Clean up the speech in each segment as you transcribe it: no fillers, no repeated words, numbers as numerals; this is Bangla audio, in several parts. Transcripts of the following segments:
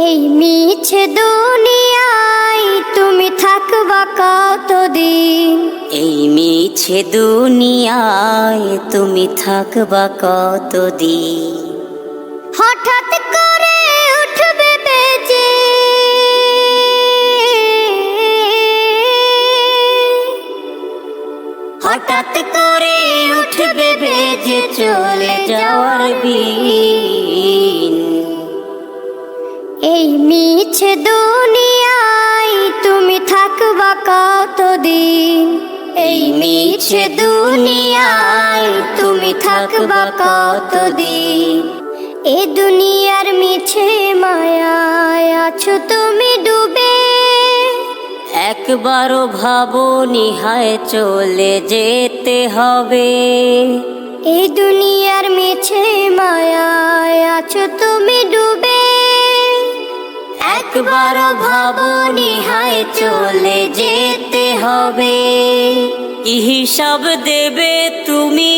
এই মিছে দুনিয়ায় তুমি থাকবা কতদিন? এই মিছে দুনিয়ায় তুমি থাকবা কতদিন? হঠাৎ করে উঠবে বেজে হঠাৎ করে উঠবে বেজে চলে যাওয়ার বিন। এই মিছে দুনিয়ায় তুমি থাকবা কতদিন? এই মিছে দুনিয়ায় তুমি থাকবা কতদিন? এ দুনিয়ার মিছে মায়ায় আছো তুমি ডুবে। একবারও ভাবোনি হায় চলে যেতে হবে। এই দুনিয়ার মিছে মায়ায় আছো তুমি ডুবে। একবারও ভাবোনি হায় চলে যেতে হবে। কি হিসাব দেবে তুমি?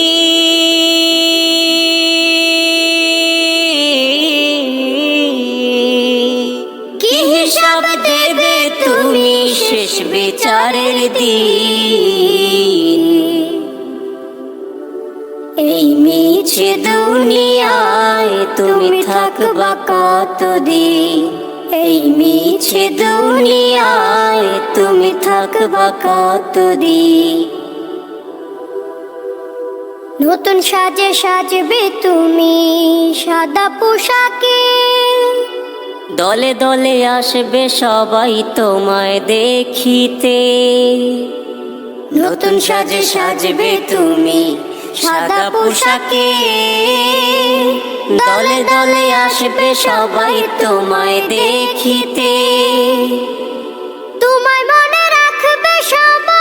কি হিসাব দেবে তুমি শেষ বিচারের দিন? এই মিছে দুনিয়ায় তুমি থাকবা কতদিন? এই মিছে দুনিয়ায় তুমি থাকবা কতদিন? নতুন সাজে সাজবে তুমি সাদা পোশাকে। দলে দলে আসবে সবাই তোমায় দেখিতে। নতুন সাজে সাজবে তুমি সাদা পোশাকে। দলে দলে আসবে সবাই তোমায় দেখিতে। তোমায় মনে রাখবে সবাই।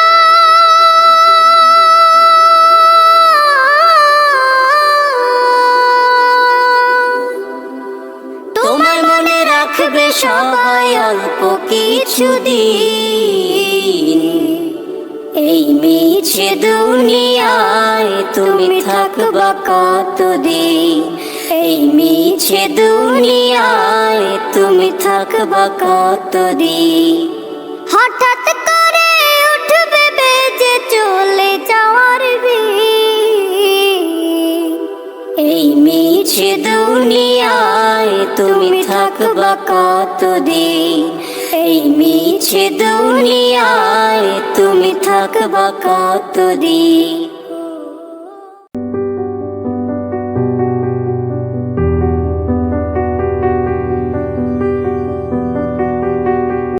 তোমায় মনে রাখবে সবাই অল্প কিছুদিন। এই মিছে দুনিয়ায় তুমি থাকবা কতদিন? এই মিছে দুনিয়ায় তুমি থাকবা কতদিন? হঠাৎ করে উঠবে বেজে চলে যাওয়ার বিন। এই মিছে দুনিয়ায় তুমি থাকবা কতদিন? এই মিছে দুনিয়ায় তুমি থাকবা কতদিন?